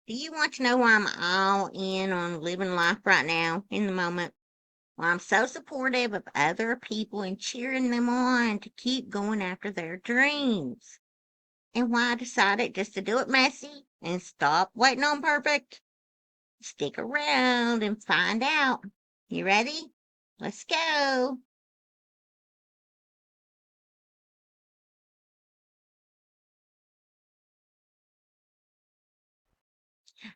Do you want to know why I'm all in on living life right now in the moment? Why I'm so supportive of other people and cheering them on to keep going after their dreams. And why I decided just to do it messy and stop waiting on perfect. Stick around and find out. You ready? Let's go.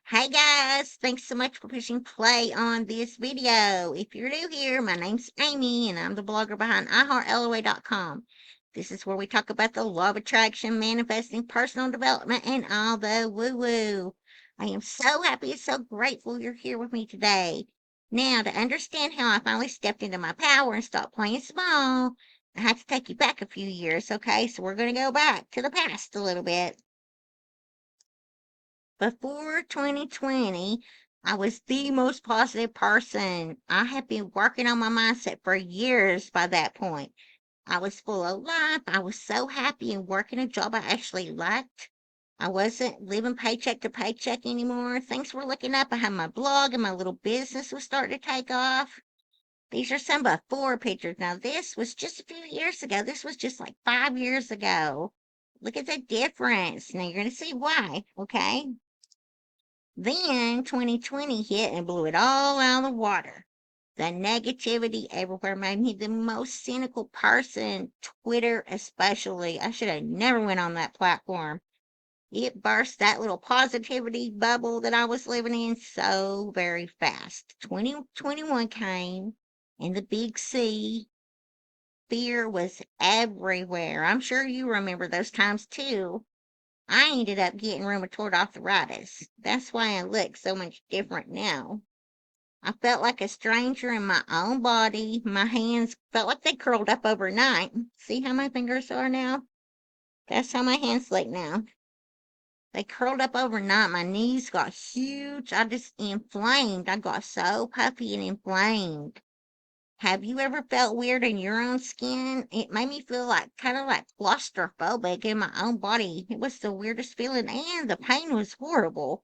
Hey guys, thanks so much for pushing play on this video. If you're new here, my name's Amy and I'm the blogger behind iHeartLOA.com. This is where we talk about the law of attraction, manifesting, personal development, and all the woo-woo. I am so happy and so grateful you're here with me today. Now, to understand how I finally stepped into my power and stopped playing small, I have to take you back a few years, okay? So we're going to go back to the past a little bit. Before 2020, I was the most positive person. I had been working on my mindset for years by that point. I was full of life. I was so happy and working a job I actually liked. I wasn't living paycheck to paycheck anymore. Things were looking up. I had my blog and my little business was starting to take off. These are some before pictures. Now, this was just a few years ago. This was just like 5 years ago. Look at the difference. Now, you're going to see why, okay? Then 2020 hit and blew it all out of the water. The negativity everywhere made me the most cynical person, Twitter especially. I should have never went on that platform. It burst that little positivity bubble that I was living in so very fast. 2021 came and the big C, fear was everywhere. I'm sure you remember those times too. I ended up getting rheumatoid arthritis. That's why I look so much different now. I felt like a stranger in my own body. My hands felt like they curled up overnight. See how my fingers are now? That's how my hands look now. They curled up overnight. My knees got huge. I just inflamed. I got so puffy and inflamed. Have you ever felt weird in your own skin? It made me feel like kind of like claustrophobic in my own body. It was the weirdest feeling, and the pain was horrible.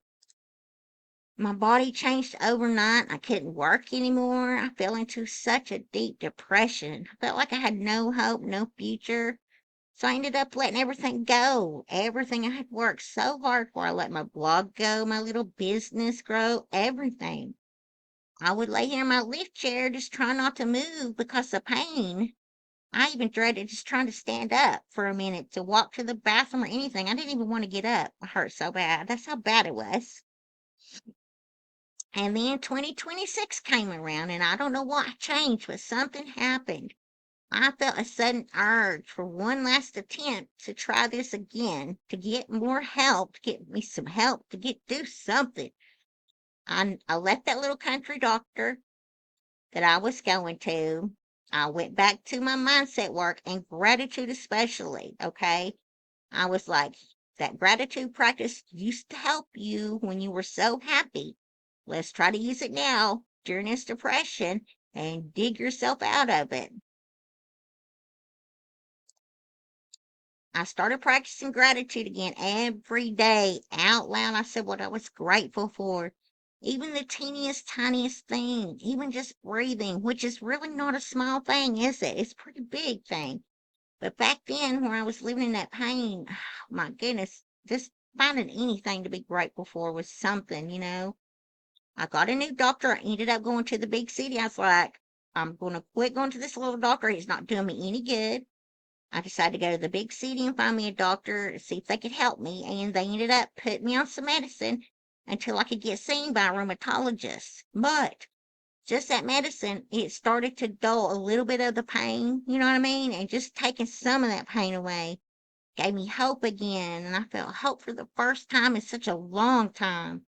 My body changed overnight. I couldn't work anymore. I fell into such a deep depression. I felt like I had no hope, no future. So I ended up letting everything go. Everything I had worked so hard for. I let my blog go, my little business grow, everything. I would lay here in my lift chair just trying not to move because of pain. I even dreaded just trying to stand up for a minute to walk to the bathroom or anything. I didn't even want to get up. I hurt so bad. That's how bad it was. And then 2026 came around, and I don't know what changed, but something happened. I felt a sudden urge for one last attempt to try this again, to get more help, to get me some help, to get do something. I left that little country doctor that I was going to. I went back to my mindset work and gratitude especially, okay? I was like, that gratitude practice used to help you when you were so happy. Let's try to use it now during this depression and dig yourself out of it. I started practicing gratitude again every day out loud. I said what I was grateful for. Even the teeniest, tiniest thing, even just breathing, which is really not a small thing, is it? It's a pretty big thing. But back then, where I was living in that pain, my goodness, just finding anything to be grateful for was something, you know. I got a new doctor. I ended up going to the big city. I was like, I'm going to quit going to this little doctor. He's not doing me any good. I decided to go to the big city and find me a doctor to see if they could help me. And they ended up putting me on some medicine until I could get seen by a rheumatologist. But just that medicine, it started to dull a little bit of the pain, you know what I mean? And just taking some of that pain away gave me hope again. And I felt hope for the first time in such a long time.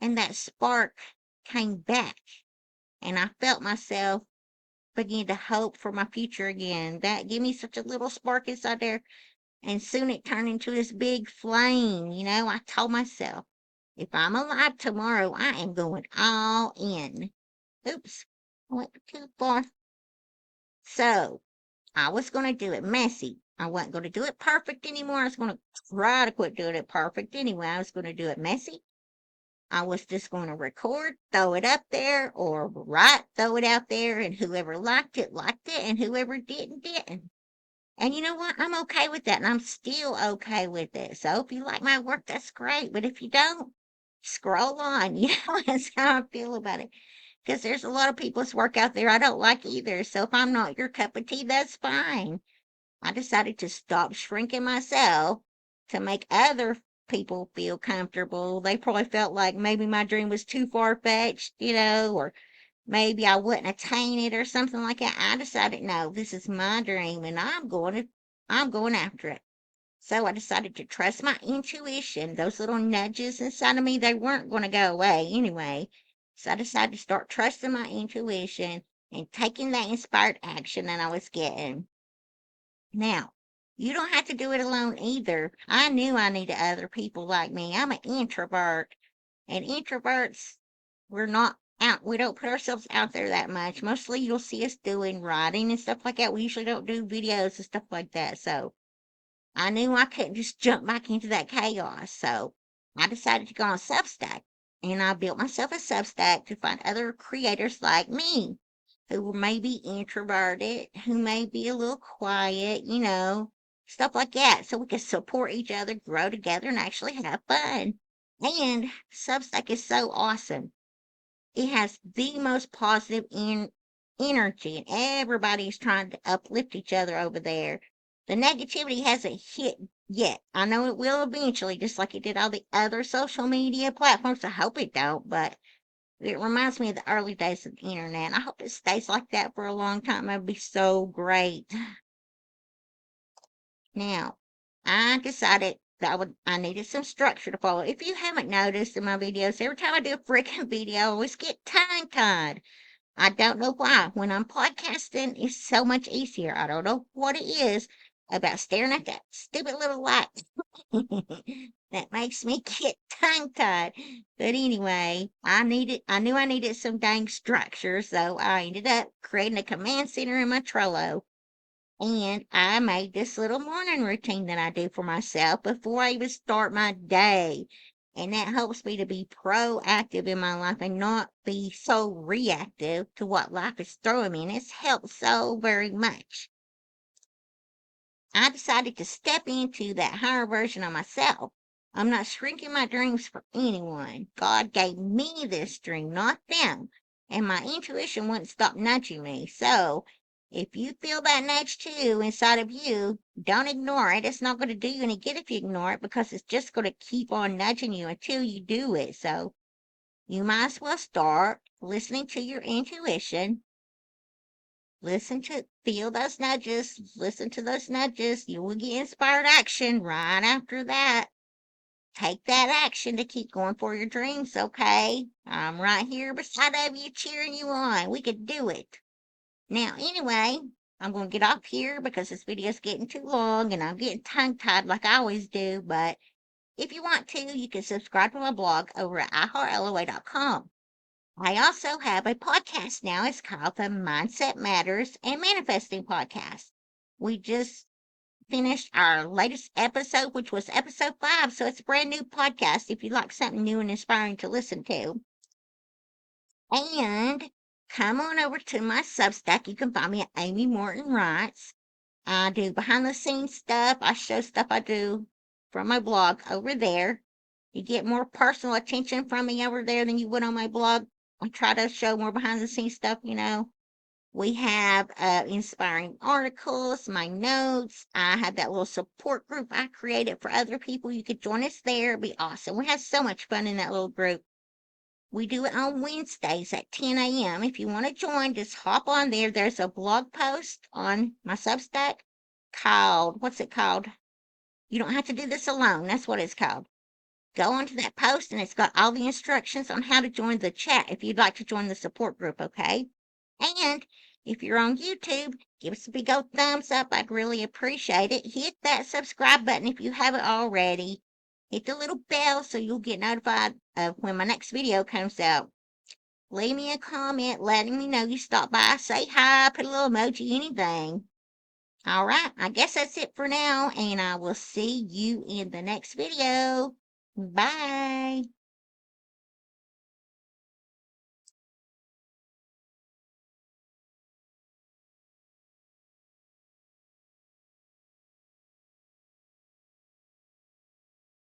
And that spark came back. And I felt myself begin to hope for my future again. That gave me such a little spark inside there. And soon it turned into this big flame. You know, I told myself, if I'm alive tomorrow, I am going all in. Oops, I went too far. So I was going to do it messy. I wasn't going to do it perfect anymore. I was going to try to quit doing it perfect anyway. I was going to do it messy. I was just going to record, throw it up there, or write, throw it out there, and whoever liked it, and whoever didn't. And you know what? I'm okay with that, and I'm still okay with it. So if you like my work, that's great. But if you don't, scroll on. You know, that's how I feel about it. Because there's a lot of people's work out there I don't like either. So if I'm not your cup of tea, that's fine. I decided to stop shrinking myself to make other people feel comfortable. They probably felt like maybe my dream was too far fetched, or maybe I wouldn't attain it or something like that. I decided, no, this is my dream and I'm going after it. So I decided to trust my intuition. Those little nudges inside of me, they weren't going to go away anyway. So I decided to start trusting my intuition and taking that inspired action that I was getting. Now, you don't have to do it alone either. I knew I needed other people like me. I'm an introvert, and introverts, we don't put ourselves out there that much. Mostly you'll see us doing writing and stuff like that. We usually don't do videos and stuff like that. So I knew I couldn't just jump back into that chaos. So I decided to go on Substack, and I built myself a Substack to find other creators like me who may be introverted, who may be a little quiet, stuff like that. So we can support each other, grow together, and actually have fun. And Substack is so awesome. It has the most positive energy, and everybody's trying to uplift each other over there. The negativity hasn't hit yet. I know it will eventually, just like it did all the other social media platforms. I hope it don't, but it reminds me of the early days of the internet. I hope it stays like that for a long time. That'd be so great. Now, I decided that I needed some structure to follow. If you haven't noticed in my videos, every time I do a freaking video, I always get tongue-tied. I don't know why. When I'm podcasting, it's so much easier. I don't know what it is about staring at that stupid little light that makes me get tongue tied. But anyway, I knew I needed some dang structure, so I ended up creating a command center in my Trello. And I made this little morning routine that I do for myself before I even start my day. And that helps me to be proactive in my life and not be so reactive to what life is throwing me. And it's helped so very much. I decided to step into that higher version of myself. I'm not shrinking my dreams for anyone. God gave me this dream, not them. And my intuition wouldn't stop nudging me. So, if you feel that nudge too inside of you, don't ignore it. It's not going to do you any good if you ignore it because it's just going to keep on nudging you until you do it. So, you might as well start listening to your intuition. Feel those nudges, listen to those nudges. You will get inspired action right after that. Take that action to keep going for your dreams, okay? I'm right here beside of you cheering you on. We could do it. Now, anyway, I'm going to get off here because this video is getting too long and I'm getting tongue-tied like I always do. But if you want to, you can subscribe to my blog over at iHeartLOA.com. I also have a podcast now. It's called the Mindset Matters and Manifesting Podcast. We just finished our latest episode, which was episode 5. So it's a brand new podcast if you like something new and inspiring to listen to. And come on over to my Substack. You can find me at Amy Morton Writes. I do behind the scenes stuff. I show stuff I do from my blog over there. You get more personal attention from me over there than you would on my blog. I try to show more behind the scenes stuff. We have inspiring articles, my notes. I have that little support group I created for other people. You could join us there. It'd be awesome. We have so much fun in that little group. We do it on Wednesdays at 10 a.m. If you want to join, just hop on there. There's a blog post on my Substack called, what's it called? You don't have to do this alone. That's what it's called. Go onto that post and it's got all the instructions on how to join the chat if you'd like to join the support group, okay? And if you're on YouTube, give us a big old thumbs up. I'd really appreciate it. Hit that subscribe button if you haven't already. Hit the little bell so you'll get notified of when my next video comes out. Leave me a comment letting me know you stopped by. Say hi, put a little emoji, anything. All right, I guess that's it for now, and I will see you in the next video. Bye.